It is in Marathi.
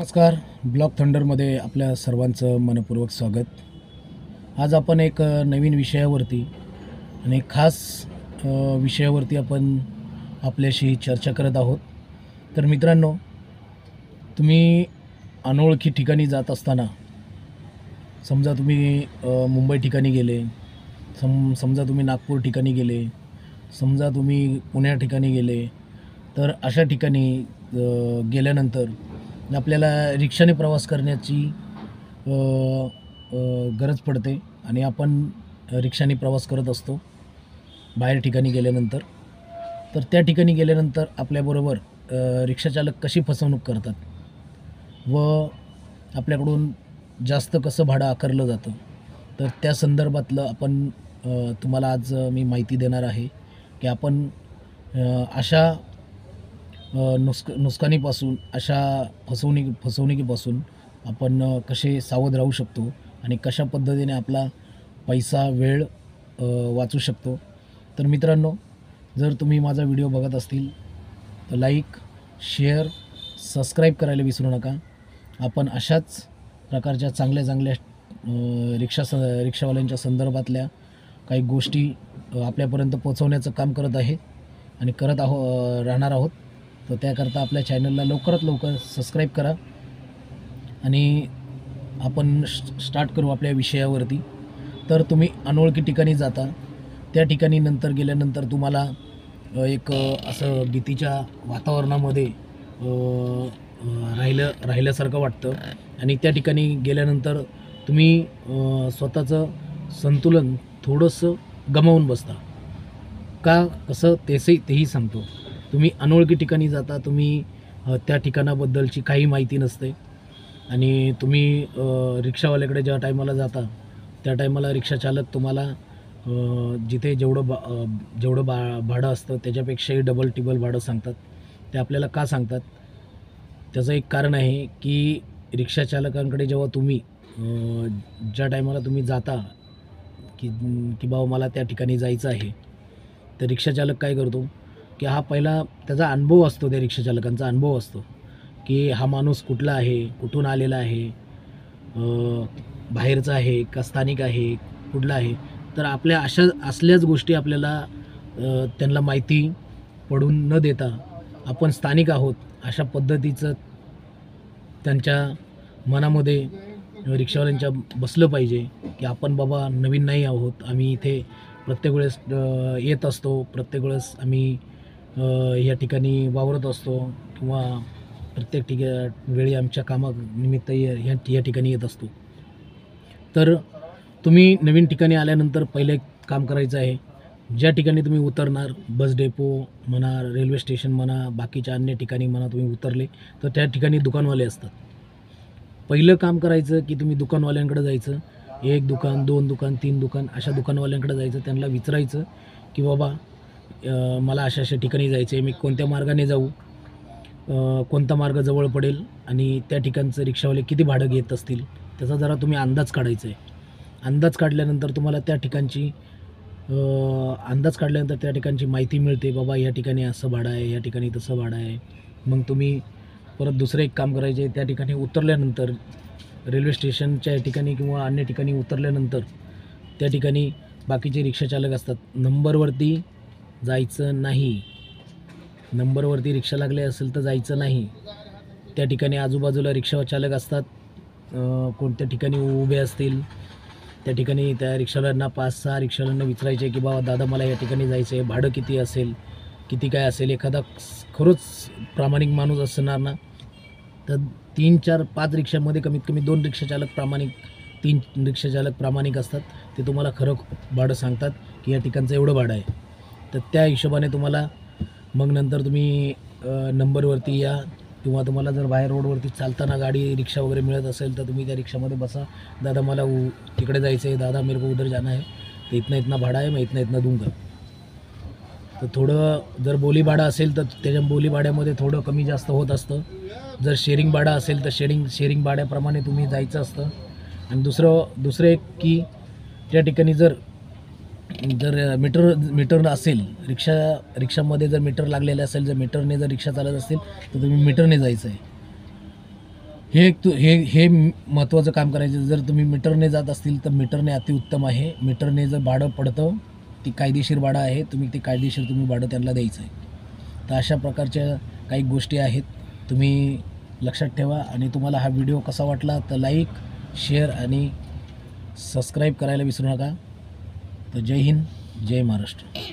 नमस्कार. ब्लॉक थंडरमध्ये आपल्या सर्वांचं मनपूर्वक स्वागत. आज आपण एक नवीन विषयावरती आणि खास विषयावरती आपण आपल्याशी चर्चा करत आहोत. तर मित्रांनो, तुम्ही अनोळखी ठिकाणी जात असताना, समजा तुम्ही मुंबई ठिकाणी गेले, समजा तुम्ही नागपूर ठिकाणी गेले, समजा तुम्ही पुण्या ठिकाणी गेले, तर अशा ठिकाणी गेल्यानंतर आपल्याला रिक्षाने प्रवास करण्याची गरज पडते आणि आपण रिक्षाने प्रवास करत असतो बाहेर ठिकाणी गेल्यानंतर. तर त्या ठिकाणी गेल्यानंतर आपल्याबरोबर रिक्षाचालक कशी फसवणूक करतात व आपल्याकडून जास्त कसं भाडं आकारलं जातं, तर त्या संदर्भातलं आपण तुम्हाला आज मी माहिती देणार आहे की आपण अशा नुकसानीपासून, अशा फसवणुकीपासून आपण कसे सावध राहू शकतो आणि कशा पद्धतीने आपला पैसा, वेळ वाचू शकतो. तर मित्रांनो, जर तुम्ही माझा व्हिडिओ बघत असतील तर लाईक, शेअर, सबस्क्राईब करायला विसरू नका. आपण अशाच प्रकारच्या चांगल्या रिक्षावाल्यांच्या संदर्भातल्या काही गोष्टी आपल्यापर्यंत पोहोचवण्याचं काम करत आहे आणि राहणार आहोत. तर त्याकरता आपल्या चॅनलला लवकरात लवकर सबस्क्राईब करा आणि आपण स्टार्ट करू आपल्या विषयावरती. तर तुम्ही अनोळखी ठिकाणी जाता, त्या ठिकाणी नंतर गेल्यानंतर तुम्हाला एक असं भीतीच्या वातावरणामध्ये राहिल्यासारखं वाटतं आणि त्या ठिकाणी गेल्यानंतर तुम्ही स्वतःचं संतुलन थोडंसं गमावून बसता. का, कसं, तेही सांगतो. तुम्ही अनोळखी ठिकाणी जाता, तुम्ही त्या ठिकाणाबद्दलची काही माहिती नसते आणि तुम्ही रिक्षावाल्याकडे ज्या टायमाला जाता त्या टायमाला रिक्षाचालक तुम्हाला जिथे जेवढं भाडं असतं त्याच्यापेक्षाही डबल टिबल भाडं सांगतात. ते आपल्याला का सांगतात? त्याचं एक कारण आहे की रिक्षाचालकांकडे जेव्हा तुम्ही ज्या टायमाला तुम्ही जाता की बाबा मला त्या ठिकाणी जायचं आहे, तर रिक्षाचालक काय करतो की हा पहिला त्याचा अनुभव असतो, त्या रिक्षाचालकांचा अनुभव असतो की हा माणूस कुठला आहे, कुठून आलेला आहे, बाहेरचा आहे का स्थानिक आहे, कुठला आहे. तर आपल्या असल्याच गोष्टी आपल्याला त्यांना माहिती पडून न देता आपण स्थानिक आहोत अशा पद्धतीचं त्यांच्या मनामध्ये रिक्षावाल्यांच्या बसलं पाहिजे की आपण बाबा नवीन नाही आहोत, आम्ही इथे प्रत्येक वेळेस येत असतो, प्रत्येक वेळेस आम्ही या ठिकाणी वावरत असतो किंवा प्रत्येक वेळी आमच्या कामानिमित्त या ठिकाणी येत असतो. तर तुम्ही नवीन ठिकाणी आल्यानंतर पहिले काम करायचं आहे, ज्या ठिकाणी तुम्ही उतरणार, बस डेपो म्हणा, रेल्वे स्टेशन म्हणा, बाकीच्या अन्य ठिकाणी म्हणा, तुम्ही उतरले तर त्या ठिकाणी दुकानवाले असतात. पहिलं काम करायचं की तुम्ही दुकानवाल्यांकडे जायचं. 1 दुकान, 2 दुकान, 3 दुकान अशा दुकानवाल्यांकडे जायचं. त्यांना विचारायचं की बाबा मला अशा ठिकाणी जायचं आहे, मी कोणत्या मार्गाने जाऊ, कोणता मार्ग जवळ पडेल आणि त्या ठिकाणचं रिक्षावाले किती भाडं घेत असतील त्याचा जरा तुम्ही अंदाज काढायचा आहे. अंदाज काढल्यानंतर तुम्हाला त्या ठिकाणची माहिती मिळते. बाबा या ठिकाणी असं भाडं आहे, या ठिकाणी तसं भाडं आहे. मग तुम्ही परत दुसरं एक काम करायचे, त्या ठिकाणी उतरल्यानंतर रेल्वे स्टेशनच्या ठिकाणी किंवा अन्य ठिकाणी उतरल्यानंतर त्या ठिकाणी बाकीचे रिक्षाचालक असतात. नंबरवरती जायचं नाही. नंबरवरती रिक्षा लागले असेल तर जायचं नाही. त्या ठिकाणी आजूबाजूला रिक्षाचालक असतात, कोणत्या ठिकाणी उभे असतील त्या ठिकाणी त्या रिक्षावाल्यांना 5-6 रिक्षावाल्यांना विचारायचे की बाबा दादा मला या ठिकाणी जायचं आहे, भाडं किती असेल, किती काय असेल. एखादा खरंच प्रामाणिक माणूस असणार ना, तर 3-4-5 रिक्षामध्ये कमीत कमी 2 रिक्षाचालक प्रामाणिक असतात. ते तुम्हाला खरं भाडं सांगतात की या ठिकाणचं एवढं भाडं आहे. तर त्या हिशोबाने तुम्हाला मग नंतर तुम्ही नंबरवरती या किंवा तुम्हाला जर बाहेर रोडवरती चालताना गाडी रिक्षा वगैरे मिळत असेल तर तुम्ही त्या रिक्षामध्ये बसा. दादा मला तिकडे जायचं आहे, दादा मेरे को उधर जाना है, तर इतना भाडा आहे, मैं इतना दूंगा. तर थोडं जर बोली भाडं असेल तर त्याच्या बोली भाड्यामध्ये थोडं कमी जास्त होत असतं. जर शेअरिंग भाडं असेल तर शेअरिंग भाड्याप्रमाणे तुम्ही जायचं असतं. आणि दुसरं एक की त्या ठिकाणी जर मीटर असेल, रिक्षामध्ये जर मीटर लागलेले असेल, जर मीटरने जर रिक्षा चालत असतील तर तुम्ही मीटरने जायचं आहे. हे एक हे महत्त्वाचं काम करायचं. जर तुम्ही मीटरने जात असतील तर मीटरने अतिउत्तम आहे. मीटरने जर भाडं पडतं, ती कायदेशीर भाडं आहे, तुम्ही कायदेशीर भाडं त्यांना द्यायचं आहे. तर अशा प्रकारच्या काही गोष्टी आहेत, तुम्ही लक्षात ठेवा. आणि तुम्हाला हा व्हिडिओ कसा वाटला तर लाईक, शेअर आणि सबस्क्राईब करायला विसरू नका. तर जय हिंद, जय महाराष्ट्र.